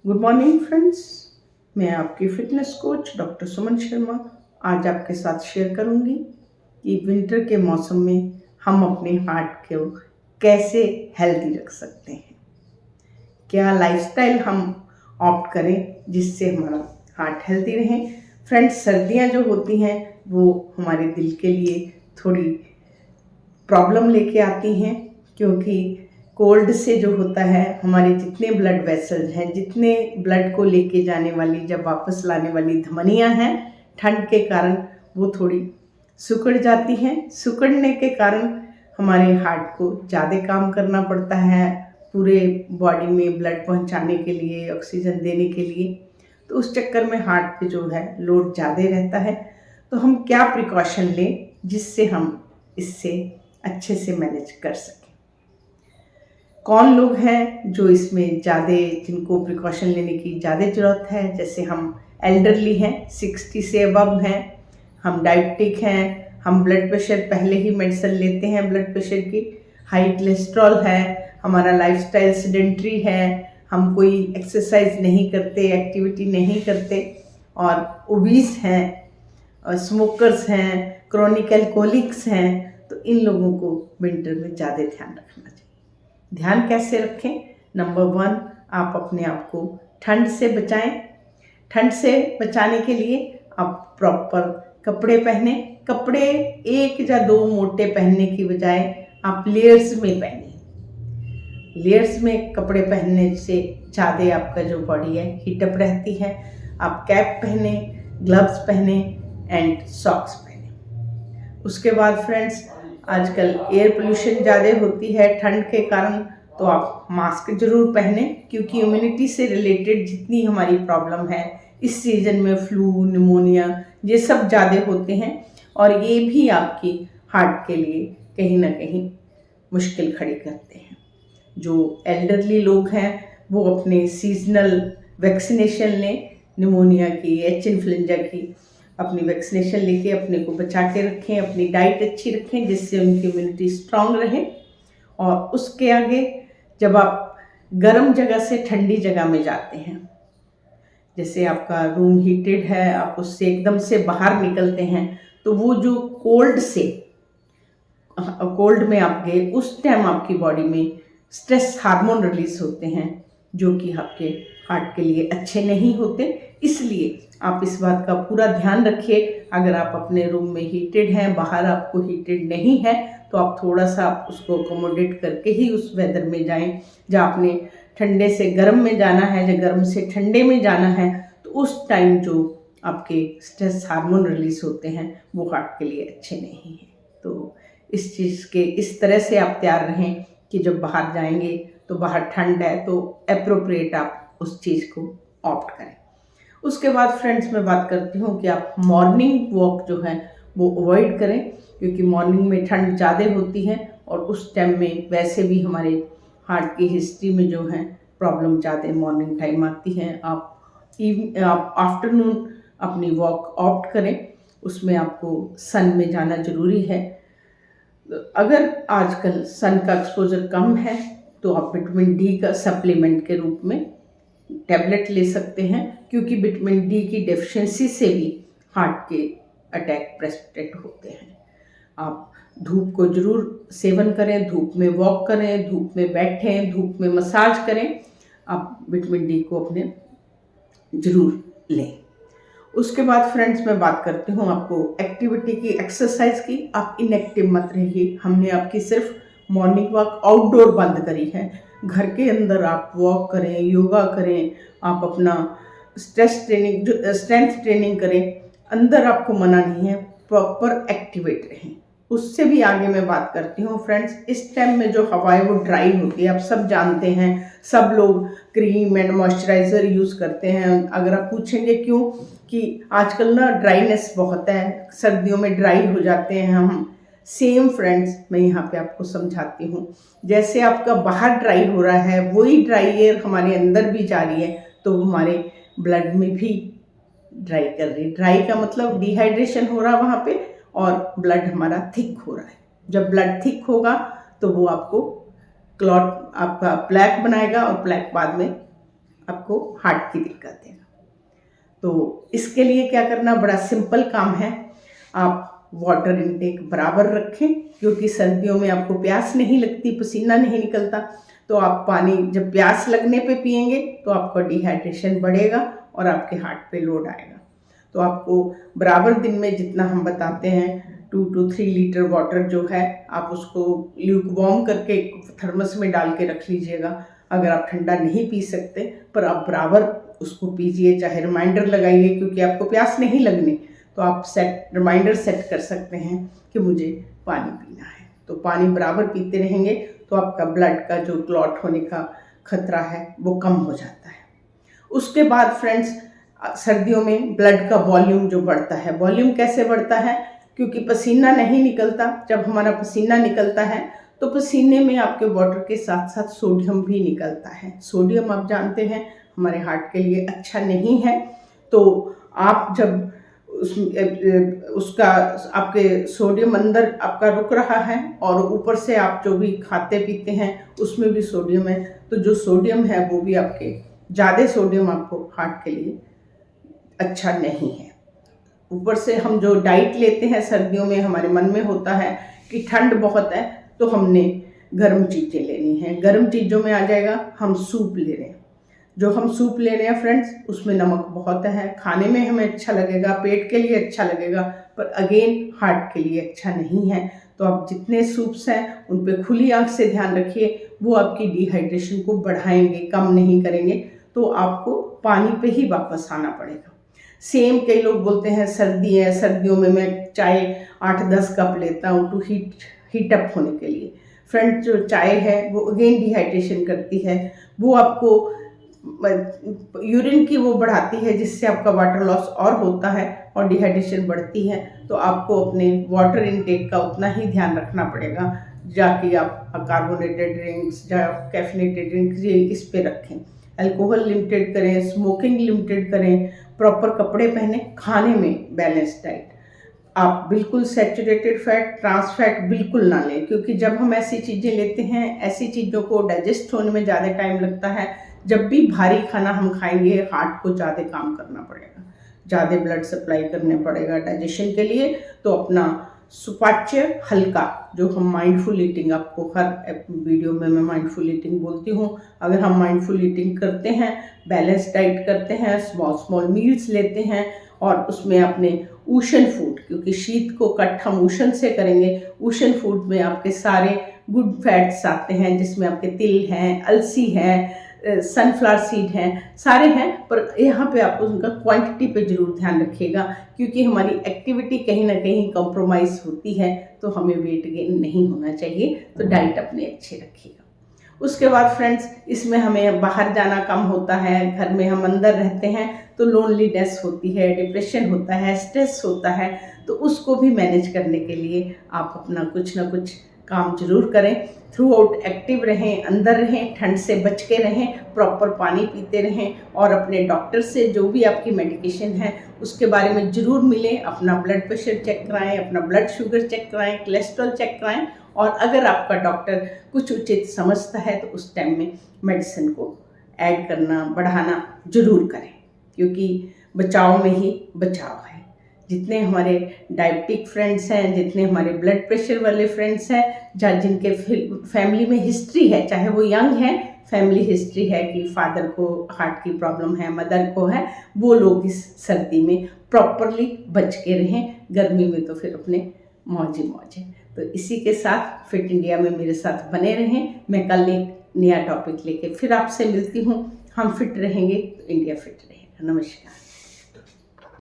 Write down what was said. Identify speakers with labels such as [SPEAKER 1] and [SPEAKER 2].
[SPEAKER 1] Good morning friends. मैं आपकी fitness coach doctor Suman Sharma आज आपके साथ शेयर करूंगी कि विंटर के मौसम में हम अपने हार्ट को कैसे हेल्दी रख सकते हैं। क्या लाइफस्टाइल हम ऑप्ट करें जिससे हमारा हार्ट हेल्दी रहे। फ्रेंड्स, सर्दियां जो होती हैं वो हमारे दिल के लिए थोड़ी प्रॉब्लम लेके आती हैं, क्योंकि कोल्ड से जो होता है हमारे जितने ब्लड वेसल्स हैं, जितने ब्लड को लेके जाने वाली जब वापस लाने वाली धमनियां हैं, ठंड के कारण वो थोड़ी सिकुड़ जाती हैं। सिकुड़ने के कारण हमारे हार्ट को ज़्यादा काम करना पड़ता है पूरे बॉडी में ब्लड पहुंचाने के लिए, ऑक्सीजन देने के लिए। तो उस चक्कर में हार्ट पे जो है लोड ज़्यादा रहता है। तो हम क्या प्रिकॉशन लें जिससे हम इससे अच्छे से मैनेज कर सकें। कौन लोग हैं जो इसमें ज़्यादा, जिनको प्रिकॉशन लेने की ज़्यादा ज़रूरत है। जैसे हम एल्डरली हैं, 60 से अबव हैं, हम डायबिटिक हैं, हम ब्लड प्रेशर पहले ही मेडिसिन लेते हैं ब्लड प्रेशर की, हाई कोलेस्ट्रॉल है, हमारा लाइफस्टाइल सेडेंट्री है, हम कोई एक्सरसाइज नहीं करते, एक्टिविटी नहीं करते, और ओबीस हैं, स्मोकर्स हैं, क्रॉनिक एल्कोहलिक्स हैं। तो इन लोगों को विंटर में ज़्यादा ध्यान रखना चाहिए। ध्यान कैसे रखें? नंबर 1, आप अपने आप को ठंड से बचाएं। ठंड से बचाने के लिए आप प्रॉपर कपड़े पहने। कपड़े 1 या 2 मोटे पहनने की बजाय आप लेयर्स में पहने। लेयर्स में कपड़े पहनने से ज़्यादा आपका जो बॉडी है हीटअप रहती है। आप कैप पहने, ग्लव्स पहने एंड सॉक्स पहने। उसके बाद फ्रेंड्स, आजकल एयर पोल्यूशन ज़्यादा होती है ठंड के कारण, तो आप मास्क जरूर पहने, क्योंकि इम्यूनिटी से रिलेटेड जितनी हमारी प्रॉब्लम है इस सीज़न में, फ्लू, निमोनिया, ये सब ज़्यादा होते हैं, और ये भी आपकी हार्ट के लिए कहीं ना कहीं मुश्किल खड़ी करते हैं। जो एल्डरली लोग हैं वो अपने सीजनल वैक्सीनेशन लें, निमोनिया की, एच इन्फ्लुएंजा की, अपनी वैक्सीनेशन लेके अपने को बचा के रखें, अपनी डाइट अच्छी रखें जिससे उनकी इम्यूनिटी स्ट्रांग रहे। और उसके आगे, जब आप गर्म जगह से ठंडी जगह में जाते हैं, जैसे आपका रूम हीटेड है, आप उससे एकदम से बाहर निकलते हैं, तो वो जो कोल्ड में आप गए, उस टाइम आपकी बॉडी में स्ट्रेस हार्मोन रिलीज होते हैं जो कि आपके हार्ट के लिए अच्छे नहीं होते। इसलिए आप इस बात का पूरा ध्यान रखिए। अगर आप अपने रूम में हीटेड हैं, बाहर आपको हीटेड नहीं है, तो आप थोड़ा सा आप उसको अकोमोडेट करके ही उस वेदर में जाएं। जब आपने ठंडे से गर्म में जाना है, जब गर्म से ठंडे में जाना है, तो उस टाइम जो आपके स्ट्रेस हार्मोन रिलीज होते हैं वो हार्ट के लिए अच्छे नहीं हैं। तो इस चीज़ के इस तरह से आप तैयार रहें कि जब बाहर जाएंगे तो बाहर ठंड है तो एप्रोप्रिएट आप उस चीज़ को ऑप्ट करें। उसके बाद फ्रेंड्स, मैं बात करती हूँ कि आप मॉर्निंग वॉक जो है वो अवॉइड करें, क्योंकि मॉर्निंग में ठंड ज़्यादा होती है और उस टाइम में वैसे भी हमारे हार्ट की हिस्ट्री में जो है प्रॉब्लम ज़्यादा मॉर्निंग टाइम आती है। आप आफ्टरनून अपनी वॉक ऑप्ट करें, उसमें आपको सन में जाना ज़रूरी है। अगर आजकल सन का एक्सपोजर कम है तो आप विटामिन डी का सप्लीमेंट के रूप में टैबलेट ले सकते हैं, क्योंकि विटामिन डी की डेफिशिएंसी से भी हार्ट के अटैक प्रेसिपिटेट होते हैं। आप धूप को जरूर सेवन करें, धूप में वॉक करें, धूप में बैठें, धूप में मसाज करें। आप विटामिन डी को अपने जरूर लें। उसके बाद फ्रेंड्स, मैं बात करती हूँ आपको एक्टिविटी की, एक्सरसाइज की। आप इनएक्टिव मत रहिए। हमने आपकी सिर्फ मॉर्निंग वॉक आउटडोर बंद करी है। घर के अंदर आप वॉक करें, योगा करें, आप अपना स्ट्रेंथ ट्रेनिंग करें। अंदर आपको मना नहीं है, प्रॉपर एक्टिवेट रहें। उससे भी आगे मैं बात करती हूँ फ्रेंड्स, इस टाइम में जो हवा है वो ड्राई होती है। आप सब जानते हैं, सब लोग क्रीम एंड मॉइस्चराइज़र यूज़ करते हैं। अगर आप पूछेंगे क्यों, कि आजकल ना ड्राइनेस बहुत है, सर्दियों में ड्राई हो जाते हैं हम। सेम फ्रेंड्स, मैं यहाँ पे आपको समझाती हूँ। जैसे आपका बाहर ड्राई हो रहा है, वही ड्राई एयर हमारे अंदर भी जा रही है, तो हमारे ब्लड में भी ड्राई कर रही है। ड्राई का मतलब डिहाइड्रेशन हो रहा है वहाँ पे, और ब्लड हमारा थिक हो रहा है। जब ब्लड थिक होगा तो वो आपको क्लॉट, आपका प्लैक बनाएगा, और प्लैक बाद में आपको हार्ट की दिक्कत है। तो इसके लिए क्या करना, बड़ा सिंपल काम है। आप वाटर इनटेक बराबर रखें, क्योंकि सर्दियों में आपको प्यास नहीं लगती, पसीना नहीं निकलता। तो आप पानी जब प्यास लगने पे पिएंगे तो आपका डिहाइड्रेशन बढ़ेगा और आपके हार्ट पे लोड आएगा। तो आपको बराबर दिन में जितना हम बताते हैं 2 to 3 लीटर वाटर जो है, आप उसको ल्यूक वार्म करके थर्मस में डाल के रख लीजिएगा। अगर आप ठंडा नहीं पी सकते पर आप बराबर उसको पीजिए, चाहे रिमाइंडर लगाइए, क्योंकि आपको प्यास नहीं लगनी तो आप रिमाइंडर सेट कर सकते हैं कि मुझे पानी पीना है। तो पानी बराबर पीते रहेंगे तो आपका ब्लड का जो क्लॉट होने का खतरा है वो कम हो जाता है। उसके बाद फ्रेंड्स, सर्दियों में ब्लड का वॉल्यूम जो बढ़ता है, वॉल्यूम कैसे बढ़ता है, क्योंकि पसीना नहीं निकलता। जब हमारा पसीना निकलता है तो पसीने में आपके वाटर के साथ साथ सोडियम भी निकलता है। सोडियम आप जानते हैं हमारे हार्ट के लिए अच्छा नहीं है। तो आप जब उसका आपके सोडियम अंदर आपका रुक रहा है और ऊपर से आप जो भी खाते पीते हैं उसमें भी सोडियम है, तो जो सोडियम है वो भी आपके ज़्यादा सोडियम आपको हार्ट के लिए अच्छा नहीं है। ऊपर से हम जो डाइट लेते हैं सर्दियों में, हमारे मन में होता है कि ठंड बहुत है तो हमने गर्म चीज़ें लेनी हैं। गर्म चीज़ों में आ जाएगा हम सूप ले रहे हैं। जो हम सूप ले रहे हैं फ्रेंड्स, उसमें नमक बहुत है। खाने में हमें अच्छा लगेगा, पेट के लिए अच्छा लगेगा, पर अगेन हार्ट के लिए अच्छा नहीं है। तो आप जितने सूप्स हैं उन पे खुली आंख से ध्यान रखिए, वो आपकी डिहाइड्रेशन को बढ़ाएंगे, कम नहीं करेंगे। तो आपको पानी पे ही वापस आना पड़ेगा। सेम कई लोग बोलते हैं सर्दी है, सर्दियों में मैं चाय 8-10 कप लेता हूँ टू हीट अप होने के लिए। फ्रेंड्स, जो चाय है वो अगेन डिहाइड्रेशन करती है, वो आपको यूरिन की वो बढ़ाती है, जिससे आपका वाटर लॉस और होता है और डिहाइड्रेशन बढ़ती है। तो आपको अपने वाटर इनटेक का उतना ही ध्यान रखना पड़ेगा, जाकि आप कार्बोनेटेड ड्रिंक्स या कैफिनेटेड ड्रिंक्स ये इस पे रखें। अल्कोहल लिमिटेड करें, स्मोकिंग लिमिटेड करें, प्रॉपर कपड़े पहने, खाने में बैलेंस डाइट। आप बिल्कुल सैचुरेटेड फैट, ट्रांस फैट बिल्कुल ना लें, क्योंकि जब हम ऐसी चीज़ें लेते हैं, ऐसी चीज़ों को डाइजेस्ट होने में ज़्यादा टाइम लगता है। जब भी भारी खाना हम खाएंगे, हार्ट को ज़्यादा काम करना पड़ेगा, ज़्यादा ब्लड सप्लाई करने पड़ेगा डाइजेशन के लिए। तो अपना सुपाच्य हल्का, जो हम माइंडफुल ईटिंग, आपको हर वीडियो में मैं माइंडफुल ईटिंग बोलती हूँ। अगर हम माइंडफुल ईटिंग करते हैं, बैलेंस डाइट करते हैं, स्मॉल स्मॉल मील्स लेते हैं और उसमें अपने ऊशन फूड, क्योंकि शीत को कट हम ऊशन से करेंगे, ऊशन फूड में आपके सारे गुड फैट्स आते हैं, जिसमें आपके तिल हैं, अलसी है, सनफ्लावर सीड हैं, सारे हैं। पर यहाँ पे आपको उनका क्वांटिटी पे ज़रूर ध्यान रखिएगा, क्योंकि हमारी एक्टिविटी कहीं ना कहीं कंप्रोमाइज़ होती है, तो हमें वेट गेन नहीं होना चाहिए। तो डाइट अपने अच्छे रखिएगा। उसके बाद फ्रेंड्स, इसमें हमें बाहर जाना कम होता है, घर में हम अंदर रहते हैं तो लोनलीनेस होती है, डिप्रेशन होता है, स्ट्रेस होता है। तो उसको भी मैनेज करने के लिए आप अपना कुछ ना कुछ काम जरूर करें। थ्रू आउट एक्टिव रहें, अंदर रहें, ठंड से बच के रहें, प्रॉपर पानी पीते रहें और अपने डॉक्टर से जो भी आपकी मेडिकेशन है उसके बारे में ज़रूर मिलें। अपना ब्लड प्रेशर चेक कराएं, अपना ब्लड शुगर चेक कराएं, कोलेस्ट्रॉल चेक कराएं, और अगर आपका डॉक्टर कुछ उचित समझता है तो उस टाइम में मेडिसिन को ऐड करना, बढ़ाना ज़रूर करें, क्योंकि बचाव में ही बचाव है। जितने हमारे डायबिटिक फ्रेंड्स हैं, जितने हमारे ब्लड प्रेशर वाले फ्रेंड्स हैं, या जिनके फैमिली में हिस्ट्री है, चाहे वो यंग है, फैमिली हिस्ट्री है कि फादर को हार्ट की प्रॉब्लम है, मदर को है, वो लोग इस सर्दी में प्रॉपरली बच के रहें। गर्मी में तो फिर अपने मौज है। तो इसी के साथ फिट इंडिया में मेरे साथ बने रहें। मैं कल एक नया टॉपिक लेके फिर आपसे मिलती हूँ। हम फिट रहेंगे तो इंडिया फिट रहेगा। नमस्कार।